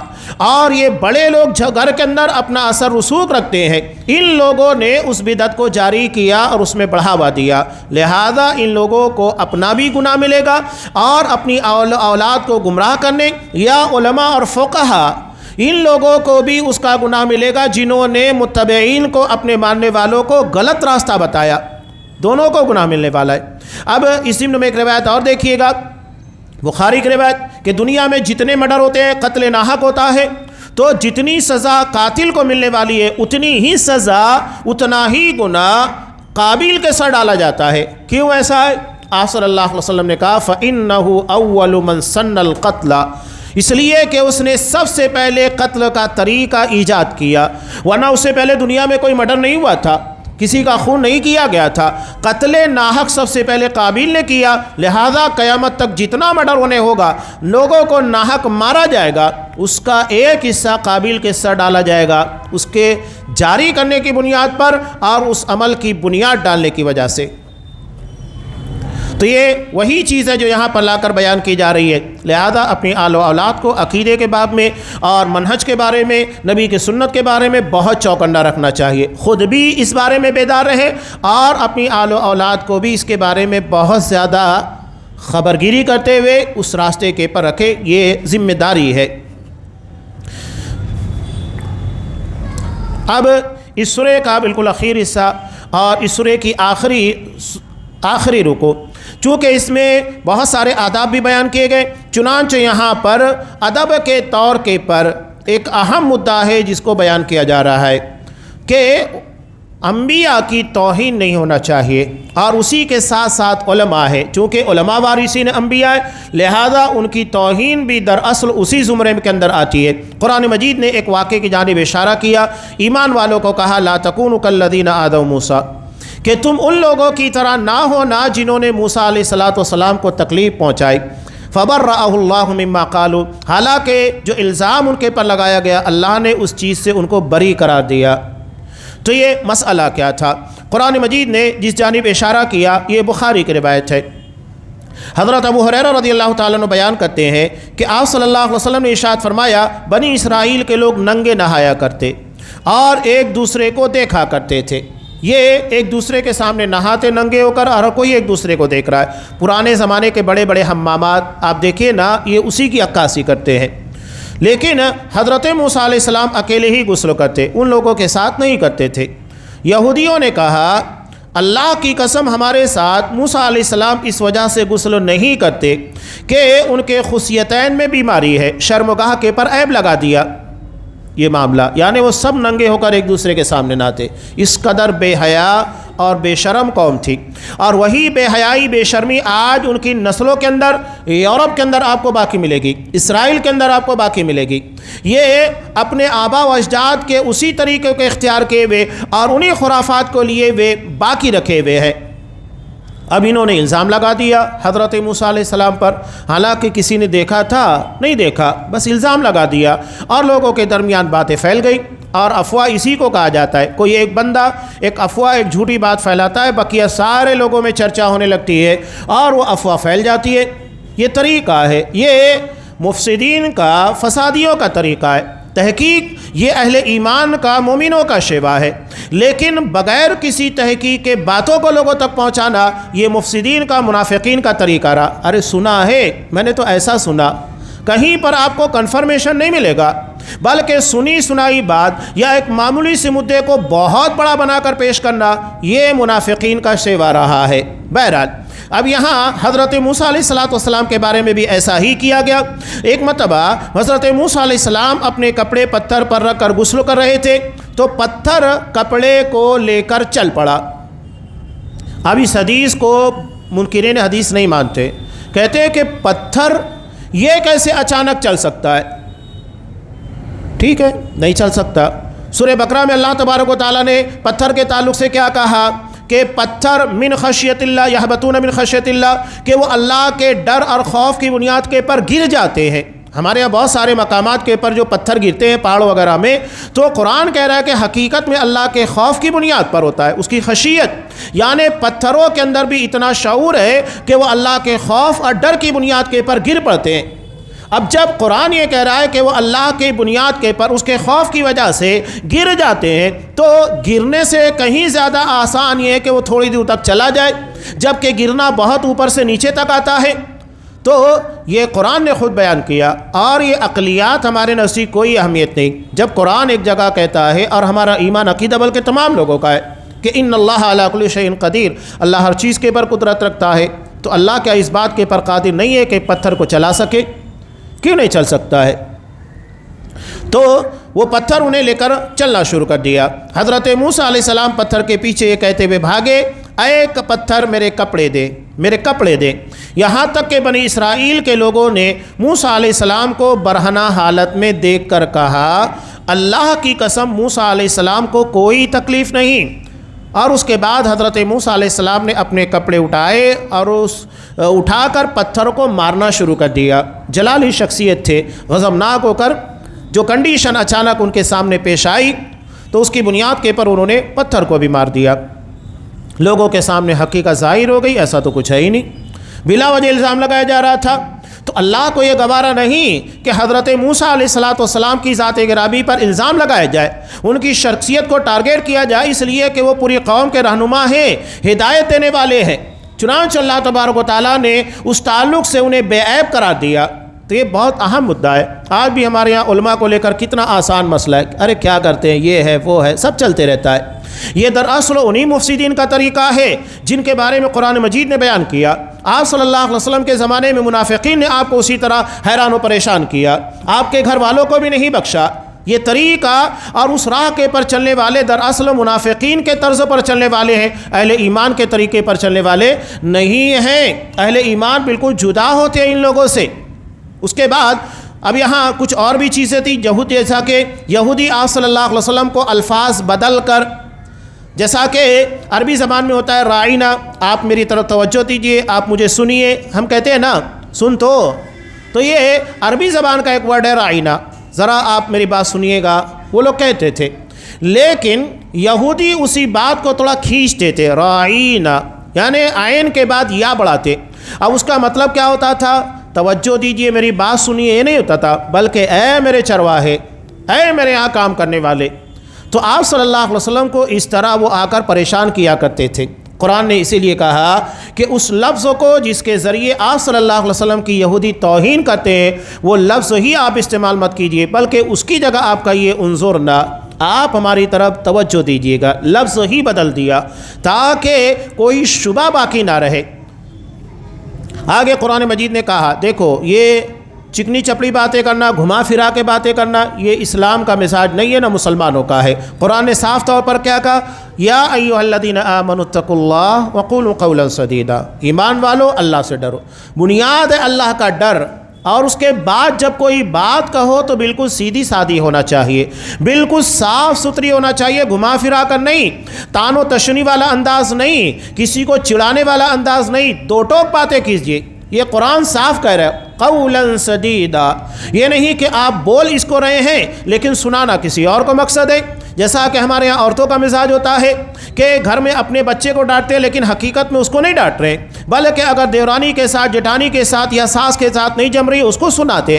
اور یہ بڑے لوگ جو گھر کے اندر اپنا اثر رسوخ رکھتے ہیں، ان لوگوں نے اس بدعت کو جاری کیا اور اس میں بڑھاوا دیا، لہذا ان لوگوں کو اپنا بھی گناہ ملے گا اور اپنی اولاد کو گمراہ کرنے یا علماء اور فقہا ان لوگوں کو بھی اس کا گناہ ملے گا جنہوں نے متبعین کو، اپنے ماننے والوں کو غلط راستہ بتایا، دونوں کو گناہ ملنے والا ہے۔ اب اس ضمن میں ایک روایت اور دیکھیے گا، بخاری کی روایت کہ دنیا میں جتنے مرڈر ہوتے ہیں، قتل ناحق ہوتا ہے، تو جتنی سزا قاتل کو ملنے والی ہے اتنی ہی سزا، اتنا ہی گناہ قابیل کے سر ڈالا جاتا ہے۔ کیوں ایسا ہے؟ آپ صلی اللہ علیہ وسلم نے کہا فَإِنَّهُ أَوَّلُ مَنْ سَنَّ الْقَتْلَ، اس لیے کہ اس نے سب سے پہلے قتل کا طریقہ ایجاد کیا، ورنہ اس سے پہلے دنیا میں کوئی مرڈر نہیں ہوا تھا، کسی کا خون نہیں کیا گیا تھا، قتل ناحق سب سے پہلے قابیل نے کیا، لہذا قیامت تک جتنا مرڈر ہونے ہوگا، لوگوں کو ناحق مارا جائے گا، اس کا ایک حصہ قابیل کے سر ڈالا جائے گا، اس کے جاری کرنے کی بنیاد پر اور اس عمل کی بنیاد ڈالنے کی وجہ سے۔ تو یہ وہی چیز ہے جو یہاں پر لا کر بیان کی جا رہی ہے، لہذا اپنی آل و اولاد کو عقیدے کے باب میں اور منہج کے بارے میں، نبی کی سنت کے بارے میں بہت چوکندہ رکھنا چاہیے، خود بھی اس بارے میں بیدار رہے اور اپنی آل و اولاد کو بھی اس کے بارے میں بہت زیادہ خبرگیری کرتے ہوئے اس راستے کے پر رکھے، یہ ذمہ داری ہے۔ اب اس سورہ کا بالکل اخیر حصہ اور اس سورہ کی آخری رکو، چونکہ اس میں بہت سارے آداب بھی بیان کیے گئے، چنانچہ یہاں پر ادب کے طور کے پر ایک اہم مدعا ہے جس کو بیان کیا جا رہا ہے کہ انبیاء کی توہین نہیں ہونا چاہیے، اور اسی کے ساتھ ساتھ علماء ہے، چونکہ علماء وارثین انبیاء ہے، لہذا ان کی توہین بھی دراصل اسی زمرے کے اندر آتی ہے۔ قرآن مجید نے ایک واقعے کی جانب اشارہ کیا، ایمان والوں کو کہا لا تکونوا کالذین آذوا موسیٰ، کہ تم ان لوگوں کی طرح نہ ہونا جنہوں نے موسیٰ علیہ السلام کو تکلیف پہنچائی، فَبَرَّأَهُ اللَّهُ مِمَّا قَالُوا، حالانکہ جو الزام ان کے پر لگایا گیا اللہ نے اس چیز سے ان کو بری قرار دیا۔ تو یہ مسئلہ کیا تھا؟ قرآن مجید نے جس جانب اشارہ کیا یہ بخاری کی روایت ہے، حضرت ابو ہریرہ رضی اللہ تعالیٰ عنہ بیان کرتے ہیں کہ آپ صلی اللہ علیہ وسلم نے ارشاد فرمایا بنی اسرائیل کے لوگ ننگے نہایا کرتے اور ایک دوسرے کو دیکھا کرتے تھے، یہ ایک دوسرے کے سامنے نہاتے ننگے ہو کر، اور کوئی ایک دوسرے کو دیکھ رہا ہے۔ پرانے زمانے کے بڑے بڑے حمامات آپ دیکھیے نا، یہ اسی کی عکاسی کرتے ہیں، لیکن حضرت موسیٰ علیہ السلام اکیلے ہی غسل کرتے، ان لوگوں کے ساتھ نہیں کرتے تھے۔ یہودیوں نے کہا اللہ کی قسم ہمارے ساتھ موسیٰ علیہ السلام اس وجہ سے غسل نہیں کرتے کہ ان کے خصیتین میں بیماری ہے، شرمگاہ کے پر عیب لگا دیا یہ معاملہ، یعنی وہ سب ننگے ہو کر ایک دوسرے کے سامنے نہاتے۔ اس قدر بے حیا اور بے شرم قوم تھی، اور وہی بے حیائی بے شرمی آج ان کی نسلوں کے اندر، یورپ کے اندر آپ کو باقی ملے گی، اسرائیل کے اندر آپ کو باقی ملے گی۔ یہ اپنے آبا و اجداد کے اسی طریقے کو اختیار کیے ہوئے اور انہی خرافات کو لیے ہوئے باقی رکھے ہوئے ہیں۔ اب انہوں نے الزام لگا دیا حضرت موسیٰ علیہ السلام پر، حالانکہ کسی نے دیکھا تھا نہیں دیکھا، بس الزام لگا دیا اور لوگوں کے درمیان باتیں پھیل گئی، اور افواہ اسی کو کہا جاتا ہے، کوئی ایک بندہ ایک افواہ ایک جھوٹی بات پھیلاتا ہے، بقیہ سارے لوگوں میں چرچا ہونے لگتی ہے اور وہ افواہ پھیل جاتی ہے۔ یہ طریقہ ہے، یہ مفسدین کا، فسادیوں کا طریقہ ہے۔ تحقیق یہ اہل ایمان کا، مومنوں کا شیوا ہے، لیکن بغیر کسی تحقیق کے باتوں کو لوگوں تک پہنچانا یہ مفسدین کا، منافقین کا طریقہ رہا۔ ارے سنا ہے میں نے تو ایسا سنا، کہیں پر آپ کو کنفرمیشن نہیں ملے گا، بلکہ سنی سنائی بات یا ایک معمولی سے مدعے کو بہت بڑا بنا کر پیش کرنا یہ منافقین کا شیوا رہا ہے۔ بہرحال اب یہاں حضرت موسیٰ علیہ السلام کے بارے میں بھی ایسا ہی کیا گیا۔ ایک مرتبہ حضرت موسیٰ علیہ السلام اپنے کپڑے پتھر پر رکھ کر غسل کر رہے تھے، تو پتھر کپڑے کو لے کر چل پڑا۔ اب اس حدیث کو منکرین حدیث نہیں مانتے، کہتے ہیں کہ پتھر یہ کیسے اچانک چل سکتا ہے؟ ٹھیک ہے، نہیں چل سکتا۔ سورہ بقرہ میں اللہ تبارک و تعالیٰ نے پتھر کے تعلق سے کیا کہا کہ پتھر من خشیت اللہ یہبطون من خشیت اللہ، کہ وہ اللہ کے ڈر اور خوف کی بنیاد کے پر گر جاتے ہیں۔ ہمارے یہاں بہت سارے مقامات کے پر جو پتھر گرتے ہیں پہاڑوں وغیرہ میں، تو قرآن کہہ رہا ہے کہ حقیقت میں اللہ کے خوف کی بنیاد پر ہوتا ہے، اس کی خشیت، یعنی پتھروں کے اندر بھی اتنا شعور ہے کہ وہ اللہ کے خوف اور ڈر کی بنیاد کے پر گر پڑتے ہیں۔ اب جب قرآن یہ کہہ رہا ہے کہ وہ اللہ کے بنیاد کے پر اس کے خوف کی وجہ سے گر جاتے ہیں، تو گرنے سے کہیں زیادہ آسان یہ ہے کہ وہ تھوڑی دور تک چلا جائے، جبکہ گرنا بہت اوپر سے نیچے تک آتا ہے۔ تو یہ قرآن نے خود بیان کیا، اور یہ عقلیات ہمارے نزدیک کوئی اہمیت نہیں۔ جب قرآن ایک جگہ کہتا ہے، اور ہمارا ایمان عقیدہ بلکہ تمام لوگوں کا ہے کہ ان اللہ علی کل شیء قدیر، اللہ ہر چیز کے پر قدرت رکھتا ہے، تو اللہ کیا اس بات کے پر قادر نہیں ہے کہ پتھر کو چلا سکے؟ کیوں نہیں چل سکتا ہے؟ تو وہ پتھر انہیں لے کر چلنا شروع کر دیا۔ حضرت موسیٰ علیہ السلام پتھر کے پیچھے یہ کہتے ہوئے بھاگے، اے پتھر میرے کپڑے دے، میرے کپڑے دے۔ یہاں تک کہ بنی اسرائیل کے لوگوں نے موسیٰ علیہ السلام کو برہنہ حالت میں دیکھ کر کہا، اللہ کی قسم موسیٰ علیہ السلام کو کوئی تکلیف نہیں۔ اور اس کے بعد حضرت موسیٰ علیہ السلام نے اپنے کپڑے اٹھائے اور اٹھا کر پتھر کو مارنا شروع کر دیا۔ جلالی شخصیت تھے، غضبناک ہو کر جو کنڈیشن اچانک ان کے سامنے پیش آئی، تو اس کی بنیاد کے پر انہوں نے پتھر کو بھی مار دیا۔ لوگوں کے سامنے حقیقت ظاہر ہو گئی، ایسا تو کچھ ہے ہی نہیں، بلا وجہ الزام لگایا جا رہا تھا۔ تو اللہ کو یہ گوارا نہیں کہ حضرت موسیٰ علیہ السلام کی ذات گرامی پر الزام لگایا جائے، ان کی شخصیت کو ٹارگیٹ کیا جائے، اس لیے کہ وہ پوری قوم کے رہنما ہیں، ہدایت دینے والے ہیں۔ چنانچہ اللہ تبارک و تعالیٰ نے اس تعلق سے انہیں بے عیب قرار دیا۔ تو یہ بہت اہم مدعا ہے۔ آج بھی ہمارے یہاں علماء کو لے کر کتنا آسان مسئلہ ہے، ارے کیا کرتے ہیں، یہ ہے وہ ہے، سب چلتے رہتا ہے۔ یہ دراصل انہی مفسدین کا طریقہ ہے جن کے بارے میں قرآن مجید نے بیان کیا۔ آپ صلی اللہ علیہ وسلم کے زمانے میں منافقین نے آپ کو اسی طرح حیران و پریشان کیا، آپ کے گھر والوں کو بھی نہیں بخشا۔ یہ طریقہ اور اس راہ کے پر چلنے والے دراصل منافقین کے طرز پر چلنے والے ہیں، اہل ایمان کے طریقے پر چلنے والے نہیں ہیں۔ اہل ایمان بالکل جدا ہوتے ہیں ان لوگوں سے۔ اس کے بعد اب یہاں کچھ اور بھی چیزیں تھیں، جیسا کہ یہودی آپ صلی اللہ علیہ وسلم کو الفاظ بدل کر، جیسا کہ عربی زبان میں ہوتا ہے رائنا، آپ میری طرف توجہ دیجئے، آپ مجھے سنیے، ہم کہتے ہیں نا سن تو یہ عربی زبان کا ایک ورڈ ہے رائنا، ذرا آپ میری بات سنیے گا، وہ لوگ کہتے تھے۔ لیکن یہودی اسی بات کو تھوڑا کھینچتے تھے، رائنا یعنی عین کے بعد یا بڑھاتے۔ اب اس کا مطلب کیا ہوتا تھا؟ توجہ دیجئے، میری بات سنیے، یہ نہیں ہوتا تھا، بلکہ اے میرے چرواہے، اے میرے یہاں کام کرنے والے۔ تو آپ صلی اللہ علیہ وسلم کو اس طرح وہ آ کر پریشان کیا کرتے تھے۔ قرآن نے اسی لیے کہا کہ اس لفظ کو جس کے ذریعے آپ صلی اللہ علیہ وسلم کی یہودی توہین کرتے ہیں، وہ لفظ ہی آپ استعمال مت کیجئے، بلکہ اس کی جگہ آپ کہیے انظرنا، آپ ہماری طرف توجہ دیجئے گا۔ لفظ ہی بدل دیا تاکہ کوئی شبہ باقی نہ رہے۔ آگے قرآن مجید نے کہا، دیکھو یہ چکنی چپڑی باتیں کرنا، گھما پھرا کے باتیں کرنا، یہ اسلام کا مزاج نہیں ہے، نہ مسلمانوں کا ہے۔ قرآن نے صاف طور پر کیا کہا؟ یا ایھا الذین آمنوا اتقوا اللہ وقولوا قولا سدیدا، ایمان والو اللہ سے ڈرو۔ بنیاد ہے اللہ کا ڈر، اور اس کے بعد جب کوئی بات کہو تو بالکل سیدھی سادھی ہونا چاہیے، بالکل صاف ستھری ہونا چاہیے، گھما پھرا کر نہیں، تان و تشنی والا انداز نہیں، کسی کو چڑھانے والا انداز نہیں، دو ٹوک باتیں کیجیے۔ یہ قرآن صاف کہہ رہا ہے قولا سدیدا، یہ نہیں کہ آپ بول اس کو رہے ہیں لیکن سنانا کسی اور کو مقصد ہے۔ جیسا کہ ہمارے یہاں عورتوں کا مزاج ہوتا ہے کہ گھر میں اپنے بچے کو ڈانٹتے ہیں لیکن حقیقت میں اس کو نہیں ڈانٹ رہے، بلکہ اگر دیورانی کے ساتھ، جٹانی کے ساتھ یا ساس کے ساتھ نہیں جم رہی اس کو سناتے۔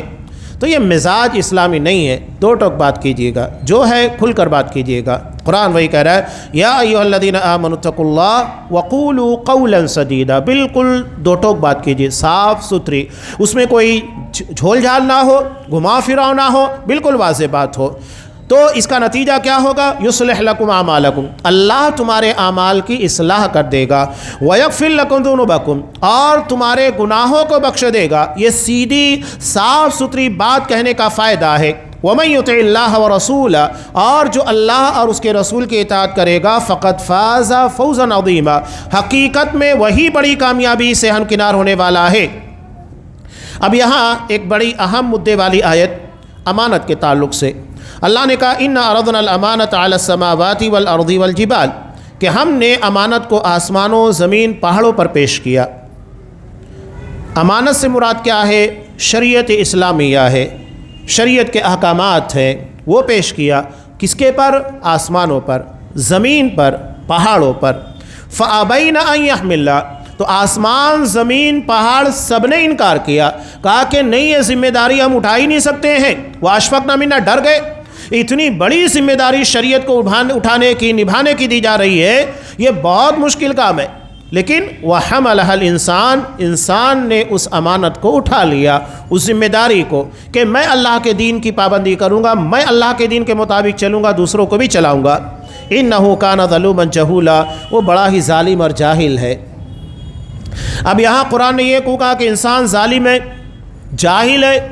تو یہ مزاج اسلامی نہیں ہے، دو ٹوک بات کیجیے گا، جو ہے کھل کر بات کیجیے گا۔ قرآن وہی کہہ رہا ہے یا ایھا الذین آمنوا اتقوا اللہ وقولوا قولا سدیدا، بالکل دو ٹوک بات کیجیے، صاف ستھری، اس میں کوئی جھول جھال نہ ہو، گھما پھراؤ نہ ہو، بالکل واضح بات ہو۔ تو اس کا نتیجہ کیا ہوگا؟ یصلح لکم اعمالکم، اللہ تمہارے اعمال کی اصلاح کر دے گا، ویغفر لکم ذنوبکم، اور تمہارے گناہوں کو بخش دے گا۔ یہ سیدھی صاف ستھری بات کہنے کا فائدہ ہے۔ ومن یطع اللہ ورسولہ، اور جو اللہ اور اس کے رسول کی اطاعت کرے گا، فقد فاز فوزا عظیما، حقیقت میں وہی بڑی کامیابی سے ہمکنار ہونے والا ہے۔ اب یہاں ایک بڑی اہم مدعے والی آیت امانت کے تعلق سے اللہ نے کہا انا عرضنا الامانۃ علی السماوات والارض والجبال، کہ ہم نے امانت کو آسمانوں، زمین، پہاڑوں پر پیش کیا۔ امانت سے مراد کیا ہے؟ شریعت اسلامیہ ہے، شریعت کے احکامات ہیں، وہ پیش کیا۔ کس کے پر؟ آسمانوں پر، زمین پر، پہاڑوں پر۔ فابین ان یحملنہ، تو آسمان زمین پہاڑ سب نے انکار کیا، کہا کہ نہیں یہ ذمہ داری ہم اٹھا ہی نہیں سکتے ہیں۔ وَأَشْفَقْنَ مِنَّا، ڈر گئے، اتنی بڑی ذمہ داری شریعت کو اٹھانے کی نبھانے کی دی جا رہی ہے، یہ بہت مشکل کام ہے۔ لیکن وَحَمَلَهَا الْإِنسان، انسان نے اس امانت کو اٹھا لیا، اس ذمہ داری کو، کہ میں اللہ کے دین کی پابندی کروں گا، میں اللہ کے دین کے مطابق چلوں گا، دوسروں کو بھی چلاؤں گا۔ إِنَّهُ كَانَ ظَلُومًا جَهُولًا، وہ بڑا ہی ظالم اور جاہل ہے۔ اب یہاں قرآن نے یہ کہا کہ انسان ظالم ہے، جاہل ہے۔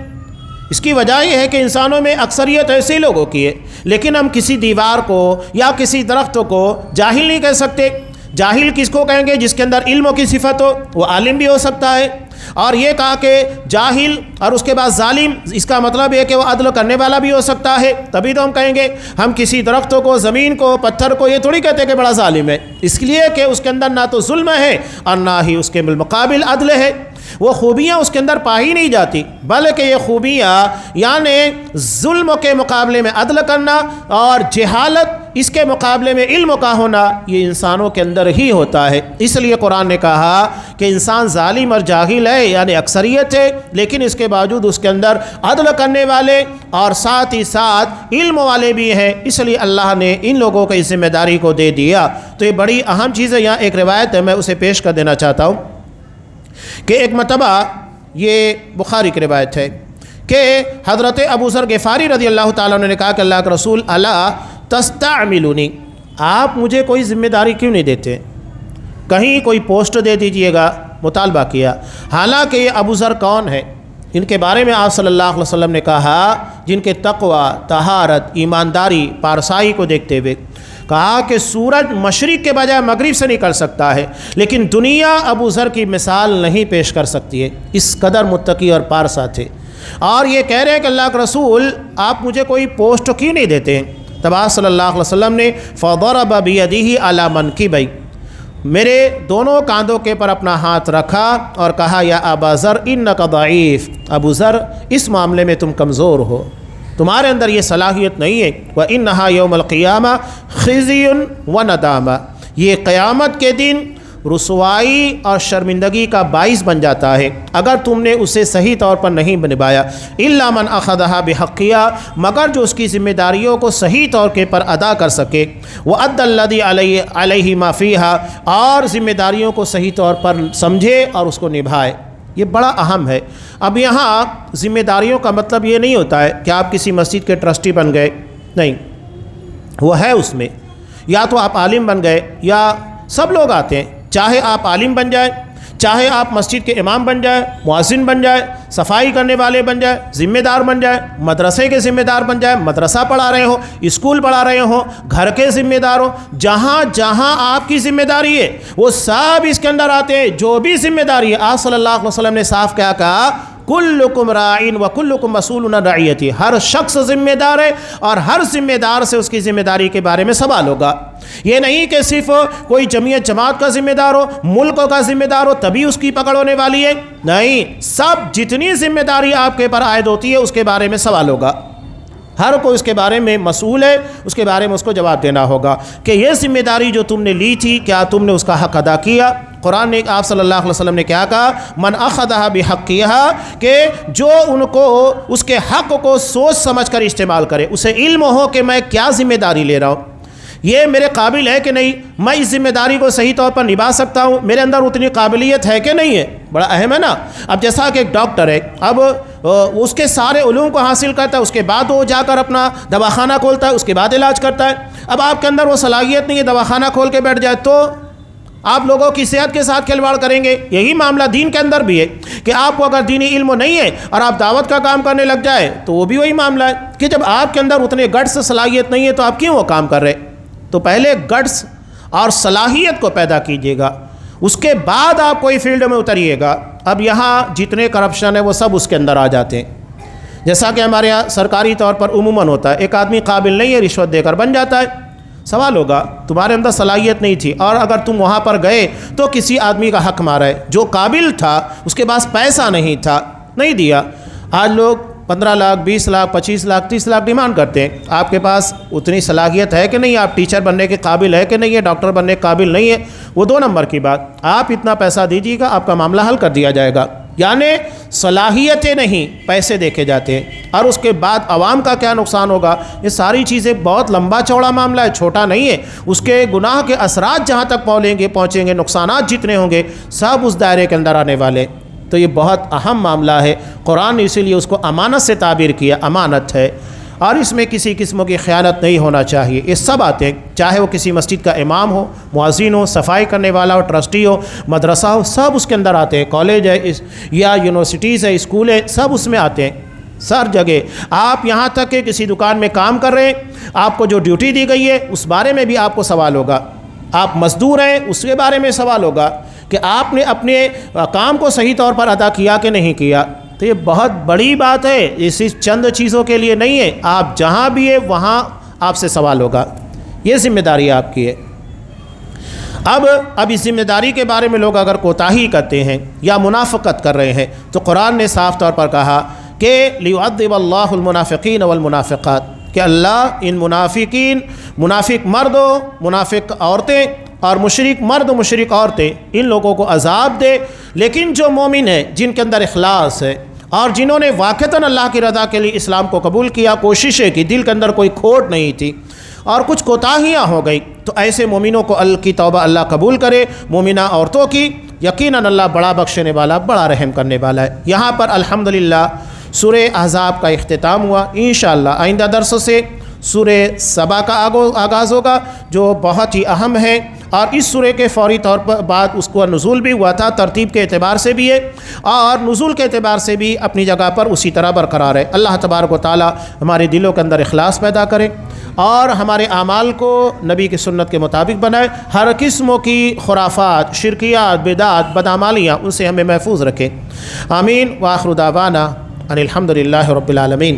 اس کی وجہ یہ ہے کہ انسانوں میں اکثریت ایسے لوگوں کی ہے، لیکن ہم کسی دیوار کو یا کسی درخت کو جاہل نہیں کہہ سکتے۔ جاہل کس کو کہیں گے؟ جس کے اندر علم کی صفت ہو، وہ عالم بھی ہو سکتا ہے۔ اور یہ کہا کہ جاہل اور اس کے بعد ظالم، اس کا مطلب ہے کہ وہ عدل کرنے والا بھی ہو سکتا ہے، تبھی تو ہم کہیں گے۔ ہم کسی درختوں کو، زمین کو، پتھر کو یہ تھوڑی کہتے کہ بڑا ظالم ہے، اس لیے کہ اس کے اندر نہ تو ظلم ہے اور نہ ہی اس کے بالمقابل عدل ہے۔ وہ خوبیاں اس کے اندر پائی نہیں جاتی، بلکہ یہ خوبیاں یعنی ظلم کے مقابلے میں عدل کرنا اور جہالت اس کے مقابلے میں علم کا ہونا، یہ انسانوں کے اندر ہی ہوتا ہے۔ اس لیے قرآن نے کہا کہ انسان ظالم اور جاہل ہے، یعنی اکثریت ہے، لیکن اس کے باوجود اس کے اندر عدل کرنے والے اور ساتھ ہی ساتھ علم والے بھی ہیں، اس لیے اللہ نے ان لوگوں کو اس ذمہ داری کو دے دیا۔ تو یہ بڑی اہم چیز ہے۔ یہاں ایک روایت ہے، میں اسے پیش کر دینا چاہتا ہوں کہ ایک مرتبہ، یہ بخاری کی روایت ہے، کہ حضرت ابو ذر غفاری رضی اللہ تعالیٰ عنہ نے کہا کہ اللہ کے رسول الا تستعملونی، آپ مجھے کوئی ذمہ داری کیوں نہیں دیتے، کہیں کوئی پوسٹ دے دیجئے گا۔ مطالبہ کیا، حالانکہ یہ ابو ذر کون ہے؟ ان کے بارے میں آپ صلی اللہ علیہ وسلم نے کہا جن کے تقوی، طہارت، ایمانداری، پارسائی کو دیکھتے ہوئے کہا کہ سورج مشرق کے بجائے مغرب سے نکل سکتا ہے، لیکن دنیا ابو ذر کی مثال نہیں پیش کر سکتی ہے، اس قدر متقی اور پارسا تھے۔ اور یہ کہہ رہے ہیں کہ اللہ کے رسول آپ مجھے کوئی پوسٹ کیوں نہیں دیتے ہیں؟ تب آپ صلی اللہ علیہ وسلم نے فضرب بیدہ علی منکبیہ، میرے دونوں کاندھوں کے پر اپنا ہاتھ رکھا اور کہا یا ابا ذر انک ضعیف، ابو ذر اس معاملے میں تم کمزور ہو، تمہارے اندر یہ صلاحیت نہیں ہے۔ وَإِنَّهَا يَوْمَ الْقِيَامَةِ خِزْيٌ وَنَدَامَةٌ، یہ قیامت کے دن رسوائی اور شرمندگی کا باعث بن جاتا ہے اگر تم نے اسے صحیح طور پر نہیں نبھایا۔ إِلَّا مَنْ أَخَذَهَا بِحَقِّهَا، مگر جو اس کی ذمہ داریوں کو صحیح طور کے پر ادا کر سکے، وَأَدَّى الَّذِي عَلَيْهِ مَا فِيهَا، اور ذمہ داریوں کو صحیح طور پر سمجھے اور اس کو نبھائے۔ یہ بڑا اہم ہے۔ اب یہاں ذمہ داریوں کا مطلب یہ نہیں ہوتا ہے کہ آپ کسی مسجد کے ٹرسٹی بن گئے، نہیں، وہ ہے اس میں، یا تو آپ عالم بن گئے، یا سب لوگ آتے ہیں، چاہے آپ عالم بن جائیں، چاہے آپ مسجد کے امام بن جائیں، مؤذن بن جائیں، صفائی کرنے والے بن جائیں، ذمہ دار بن جائیں، مدرسے کے ذمہ دار بن جائیں، مدرسہ پڑھا رہے ہوں، اسکول پڑھا رہے ہوں، گھر کے ذمہ دار ہوں، جہاں جہاں آپ کی ذمہ داری ہے وہ سب اس کے اندر آتے ہیں۔ جو بھی ذمہ داری ہے، آپ صلی اللہ علیہ وسلم نے صاف کیا کہا، کلکم راعٍ وکلکم مسئول عن رعیتہ، ہر شخص ذمہ دار ہے اور ہر ذمہ دار سے اس کی ذمہ داری کے بارے میں سوال ہوگا۔ یہ نہیں کہ صرف کوئی جمعیت جماعت کا ذمہ دار ہو، ملک کا ذمہ دار ہو تبھی اس کی پکڑ ہونے والی ہے، نہیں، سب جتنی ذمہ داری آپ کے پر عائد ہوتی ہے اس کے بارے میں سوال ہوگا۔ ہر کوئی اس کے بارے میں مسئول ہے، اس کے بارے میں اس کو جواب دینا ہوگا کہ یہ ذمہ داری جو تم نے لی تھی کیا تم نے اس کا حق ادا کیا۔ قرآن نے، آپ صلی اللہ علیہ وسلم نے کیا کہا، من اخذها بحقها، کہ جو ان کو اس کے حق کو سوچ سمجھ کر استعمال کرے، اسے علم ہو کہ میں کیا ذمہ داری لے رہا ہوں، یہ میرے قابل ہے کہ نہیں، میں اس ذمہ داری کو صحیح طور پر نبھا سکتا ہوں، میرے اندر اتنی قابلیت ہے کہ نہیں ہے، بڑا اہم ہے نا۔ اب جیسا کہ ایک ڈاکٹر ہے، اب اس کے سارے علوم کو حاصل کرتا ہے، اس کے بعد وہ جا کر اپنا دواخانہ کھولتا ہے، اس کے بعد علاج کرتا ہے۔ اب آپ کے اندر وہ صلاحیت نہیں ہے، دواخانہ کھول کے بیٹھ جائے تو آپ لوگوں کی صحت کے ساتھ کھلواڑ کریں گے۔ یہی معاملہ دین کے اندر بھی ہے کہ آپ کو اگر دینی علم نہیں ہے اور آپ دعوت کا کام کرنے لگ جائے تو وہ بھی وہی معاملہ ہے کہ جب آپ کے اندر اتنے گٹس صلاحیت نہیں ہے تو آپ کیوں وہ کام کر رہے؟ تو پہلے گٹس اور صلاحیت کو پیدا کیجیے گا، اس کے بعد آپ کوئی فیلڈ میں اتریے گا۔ اب یہاں جتنے کرپشن ہے وہ سب اس کے اندر آ جاتے ہیں، جیسا کہ ہمارے یہاں سرکاری طور پر عموماً ہوتا ہے، ایک آدمی قابل نہیں ہے، رشوت دے کر بن جاتا ہے۔ سوال ہوگا تمہارے اندر صلاحیت نہیں تھی اور اگر تم وہاں پر گئے تو کسی آدمی کا حق مارا ہے جو قابل تھا، اس کے پاس پیسہ نہیں تھا، نہیں دیا۔ آج لوگ 15 لاکھ 20 لاکھ 25 لاکھ 30 لاکھ ڈیمانڈ کرتے ہیں۔ آپ کے پاس اتنی صلاحیت ہے کہ نہیں، آپ ٹیچر بننے کے قابل ہے کہ نہیں ہے، ڈاکٹر بننے کے قابل نہیں ہے، وہ 2 نمبر کی بات، آپ اتنا پیسہ دیجیے گا آپ کا معاملہ حل کر دیا جائے گا، یعنی صلاحیتیں نہیں پیسے دیکھے جاتے ہیں۔ اور اس کے بعد عوام کا کیا نقصان ہوگا، یہ ساری چیزیں بہت لمبا چوڑا معاملہ ہے، چھوٹا نہیں ہے۔ اس کے گناہ کے اثرات جہاں تک پہنچیں گے، نقصانات جتنے ہوں گے سب اس دائرے کے اندر آنے والے، تو یہ بہت اہم معاملہ ہے۔ قرآن نے اسی لیے اس کو امانت سے تعبیر کیا، امانت ہے، اور اس میں کسی قسم کی خیانت نہیں ہونا چاہیے۔ یہ سب آتے ہیں، چاہے وہ کسی مسجد کا امام ہو، مؤذن ہو، صفائی کرنے والا ہو، ٹرسٹی ہو، مدرسہ ہو، سب اس کے اندر آتے ہیں، کالج ہے یا یونیورسٹیز ہے، اسکول ہے، سب اس میں آتے ہیں، سر جگہ۔ آپ یہاں تک کہ کسی دکان میں کام کر رہے ہیں، آپ کو جو ڈیوٹی دی گئی ہے اس بارے میں بھی آپ کو سوال ہوگا، آپ مزدور ہیں اس کے بارے میں سوال ہوگا کہ آپ نے اپنے کام کو صحیح طور پر ادا کیا کہ نہیں کیا۔ تو یہ بہت بڑی بات ہے، یہ صرف چند چیزوں کے لیے نہیں ہے، آپ جہاں بھی ہے وہاں آپ سے سوال ہوگا، یہ ذمہ داری آپ کی ہے۔ اب اس ذمہ داری کے بارے میں لوگ اگر کوتاہی کرتے ہیں یا منافقت کر رہے ہیں تو قرآن نے صاف طور پر کہا کہ لِيُعَذِّبَ اللَّهُ الْمُنَافِقِينَ وَالْمُنَافِقَاتِ، کہ اللہ ان منافقین، منافق مرد و منافق عورتیں اور مشرک مرد و مشرک عورتیں، ان لوگوں کو عذاب دے۔ لیکن جو مومن ہیں، جن کے اندر اخلاص ہے اور جنہوں نے واقعتاً اللہ کی رضا کے لیے اسلام کو قبول کیا، کوششیں کی، دل کے اندر کوئی کھوٹ نہیں تھی اور کچھ کوتاہیاں ہو گئی، تو ایسے مومنوں کو کی توبہ اللہ قبول کرے۔ مومنہ عورتوں کی یقیناً اللہ بڑا بخشنے والا، بڑا رحم کرنے والا ہے۔ یہاں پر الحمدللہ سورہ احزاب کا اختتام ہوا۔ انشاءاللہ آئندہ درس سے سورہ سبا کا آغاز ہوگا، جو بہت ہی اہم ہے، اور اس سورہ کے فوری طور پر بعد اس کو نزول بھی ہوا تھا، ترتیب کے اعتبار سے بھی ہے اور نزول کے اعتبار سے بھی اپنی جگہ پر اسی طرح برقرار ہے۔ اللہ تبارک و تعالی ہمارے دلوں کے اندر اخلاص پیدا کرے اور ہمارے اعمال کو نبی کی سنت کے مطابق بنائے، ہر قسموں کی خرافات، شرکیات، بدعات، بدعمالیاں ان سے ہمیں محفوظ رکھے۔ آمین۔ وآخر دعوانا ان الحمد للہ رب العالمین۔